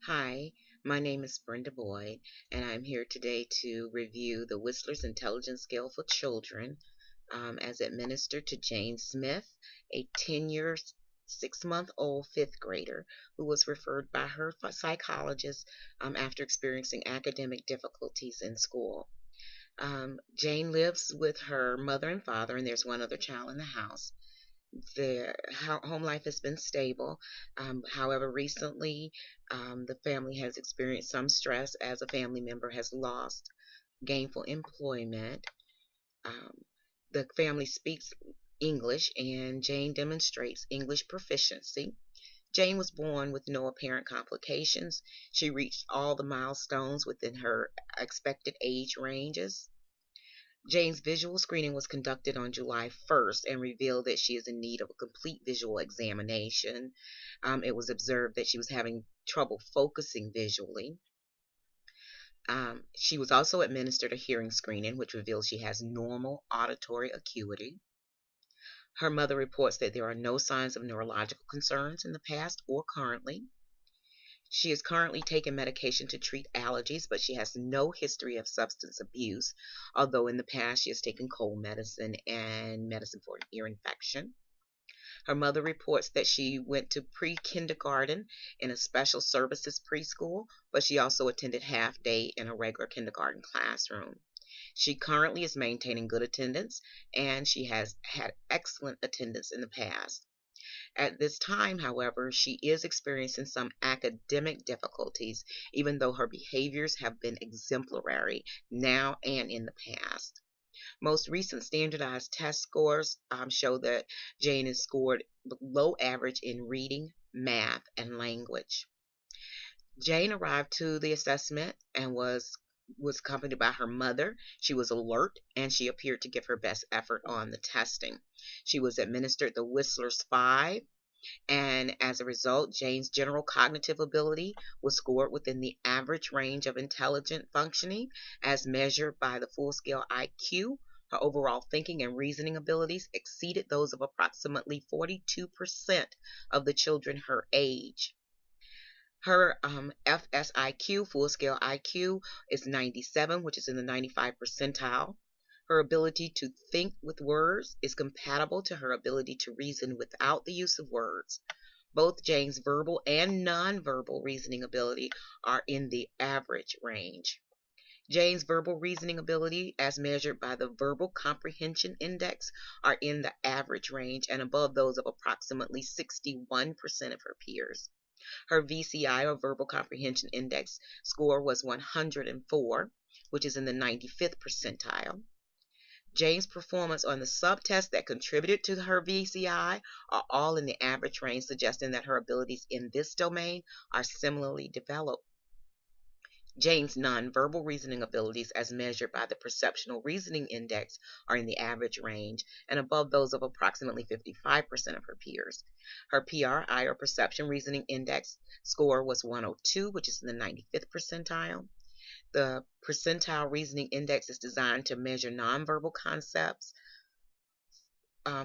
Hi, my name is Brenda Boyd, and I'm here today to review the Whistler's Intelligence Scale for Children as administered to Jane Smith, a 10-year, 6-month-old fifth grader who was referred by her psychologist after experiencing academic difficulties in school. Jane lives with her mother and father, and there's one other child in the house. Their home life has been stable. However, recently the family has experienced some stress as a family member has lost gainful employment. Um, the family speaks English, and Jane demonstrates English proficiency. Jane was born with no apparent complications. She reached all the milestones within her expected age ranges. Jane's visual screening was conducted on July 1st and revealed that she is in need of a complete visual examination. It was observed that she was having trouble focusing visually. She was also administered a hearing screening, which reveals she has normal auditory acuity. Her mother reports that there are no signs of neurological concerns in the past or currently. She is currently taking medication to treat allergies, but she has no history of substance abuse, although in the past she has taken cold medicine and medicine for an ear infection. Her mother reports that she went to pre-kindergarten in a special services preschool, but she also attended half day in a regular kindergarten classroom. She currently is maintaining good attendance, and she has had excellent attendance in the past. At this time, however, she is experiencing some academic difficulties, even though her behaviors have been exemplary now and in the past. Most recent standardized test scores show that Jane is scored below average in reading, math, and language. Jane arrived to the assessment and was accompanied by her mother. She was alert and she appeared to give her best effort on the testing. She was administered the WISC-IV, and as a result, Jane's general cognitive ability was scored within the average range of intelligent functioning as measured by the full scale IQ. Her overall thinking and reasoning abilities exceeded those of approximately 42% of the children her age. Her FSIQ, full scale IQ, is 97, which is in the 95 percentile. Her ability to think with words is compatible to her ability to reason without the use of words. Both Jane's verbal and nonverbal reasoning ability are in the average range. Jane's verbal reasoning ability, as measured by the Verbal Comprehension Index, are in the average range and above those of approximately 61% of her peers. Her VCI, or Verbal Comprehension Index, score was 104, which is in the 95th percentile. Jane's performance on the subtests that contributed to her VCI are all in the average range, suggesting that her abilities in this domain are similarly developed. Jane's nonverbal reasoning abilities, as measured by the Perceptual Reasoning Index, are in the average range and above those of approximately 55% of her peers. Her PRI, or Perception Reasoning Index, score was 102, which is in the 95th percentile. The Percentile Reasoning Index is designed to measure nonverbal concepts,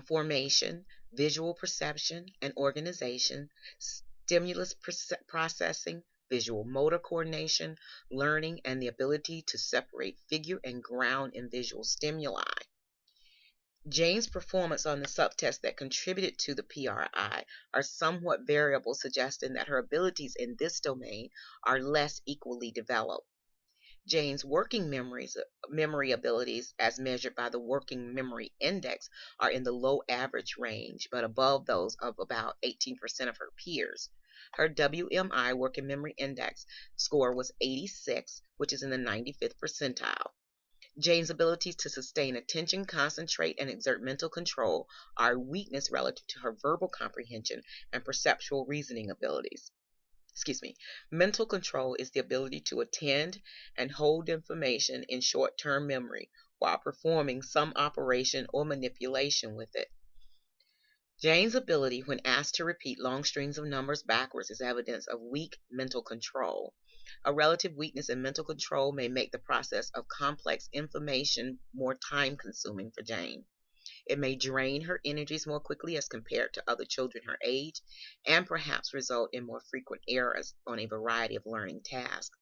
formation, visual perception and organization, stimulus processing, visual motor coordination, learning, and the ability to separate figure and ground in visual stimuli. Jane's performance on the subtests that contributed to the PRI are somewhat variable, suggesting that her abilities in this domain are less equally developed. Jane's working memory abilities, as measured by the Working Memory Index, are in the low average range, but above those of about 18% of her peers. Her WMI, Working Memory Index, score was 86, which is in the 95th percentile. Jane's abilities to sustain attention, concentrate, and exert mental control are a weakness relative to her verbal comprehension and perceptual reasoning abilities. Mental control is the ability to attend and hold information in short-term memory while performing some operation or manipulation with it. Jane's ability when asked to repeat long strings of numbers backwards is evidence of weak mental control. A relative weakness in mental control may make the process of complex information more time-consuming for Jane. It may drain her energies more quickly as compared to other children her age, and perhaps result in more frequent errors on a variety of learning tasks.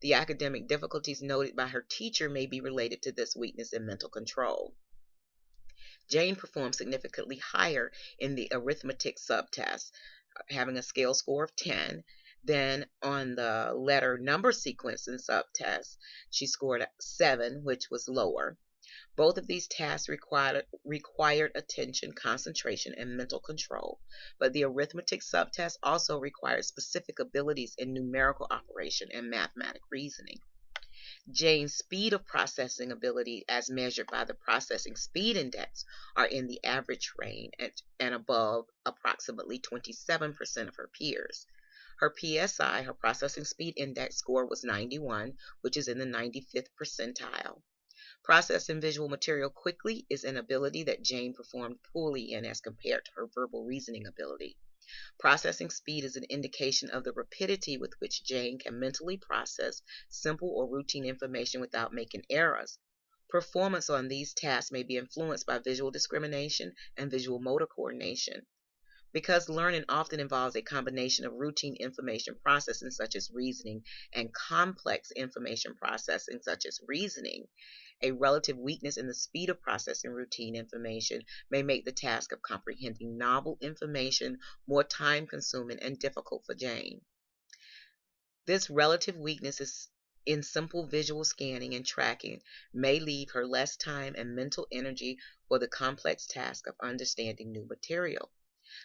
The academic difficulties noted by her teacher may be related to this weakness in mental control. Jane performed significantly higher in the arithmetic subtest, having a scale score of 10. Then on the letter number sequencing subtest, she scored 7, which was lower. Both of these tasks required attention, concentration, and mental control, but the arithmetic subtest also required specific abilities in numerical operation and mathematic reasoning. Jane's speed of processing ability, as measured by the Processing Speed Index, are in the average range and above approximately 27% of her peers. Her PSI, her Processing Speed Index score, was 91, which is in the 95th percentile. Processing visual material quickly is an ability that Jane performed poorly in as compared to her verbal reasoning ability. Processing speed is an indication of the rapidity with which Jane can mentally process simple or routine information without making errors. Performance on these tasks may be influenced by visual discrimination and visual motor coordination. Because learning often involves a combination of routine information processing, such as reasoning, and complex information processing, such as reasoning, a relative weakness in the speed of processing routine information may make the task of comprehending novel information more time-consuming and difficult for Jane. This relative weakness in simple visual scanning and tracking may leave her less time and mental energy for the complex task of understanding new material.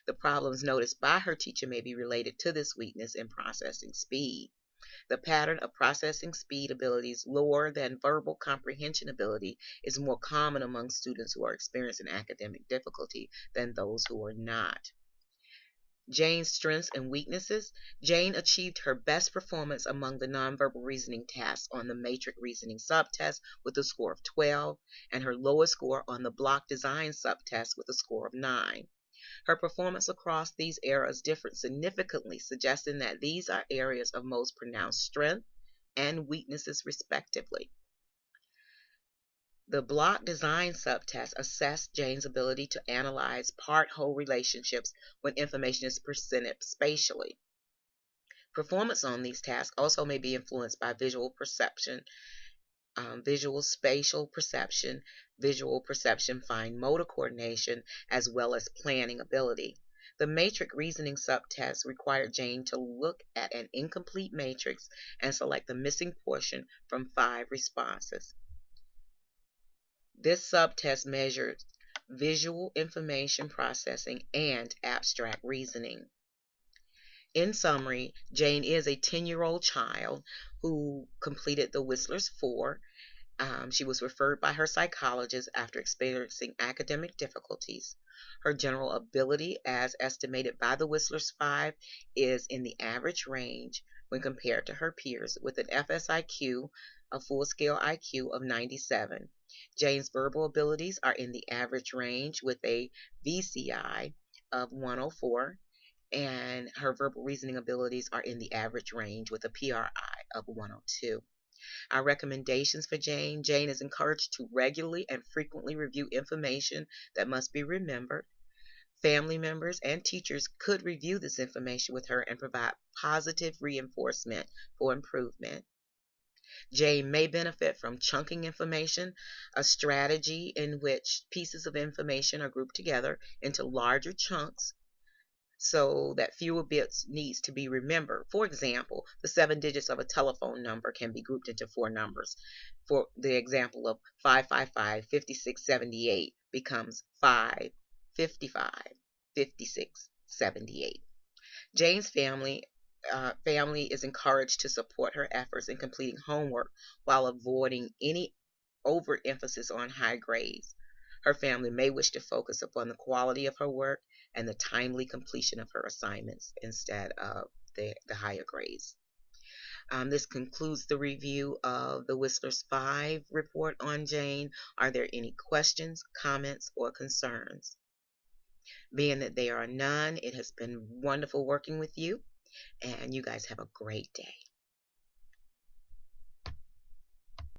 The problems noticed by her teacher may be related to this weakness in processing speed. The pattern of processing speed abilities lower than verbal comprehension ability is more common among students who are experiencing academic difficulty than those who are not. Jane's strengths and weaknesses. Jane achieved her best performance among the nonverbal reasoning tasks on the matrix reasoning subtest with a score of 12, and her lowest score on the block design subtest with a score of 9. Her performance across these areas differed significantly, suggesting that these are areas of most pronounced strength and weaknesses, respectively. The block design subtest assessed Jane's ability to analyze part-whole relationships when information is presented spatially. Performance on these tasks also may be influenced by visual perception, visual spatial perception, visual perception, fine motor coordination, as well as planning ability. The matrix reasoning subtest required Jane to look at an incomplete matrix and select the missing portion from 5 responses. This subtest measured visual information processing and abstract reasoning. In summary, Jane is a 10-year-old child who completed the WISC-IV. She was referred by her psychologist after experiencing academic difficulties. Her general ability, as estimated by the WISC-V, is in the average range when compared to her peers, with an FSIQ, a full-scale IQ of 97. Jane's verbal abilities are in the average range with a VCI of 104, and her verbal reasoning abilities are in the average range with a PRI of 102. Our recommendations for Jane. Jane is encouraged to regularly and frequently review information that must be remembered. Family members and teachers could review this information with her and provide positive reinforcement for improvement. Jane may benefit from chunking information, a strategy in which pieces of information are grouped together into larger chunks so that fewer bits needs to be remembered. For example, the 7 digits of a telephone number can be grouped into 4 numbers. For the example of 555-5678 becomes 555-5678. Jane's family is encouraged to support her efforts in completing homework while avoiding any overemphasis on high grades. Her family may wish to focus upon the quality of her work and the timely completion of her assignments instead of the higher grades. This concludes the review of the WISC-IV report on Jane. Are there any questions, comments, or concerns? Being that there are none, it has been wonderful working with you, and you guys have a great day.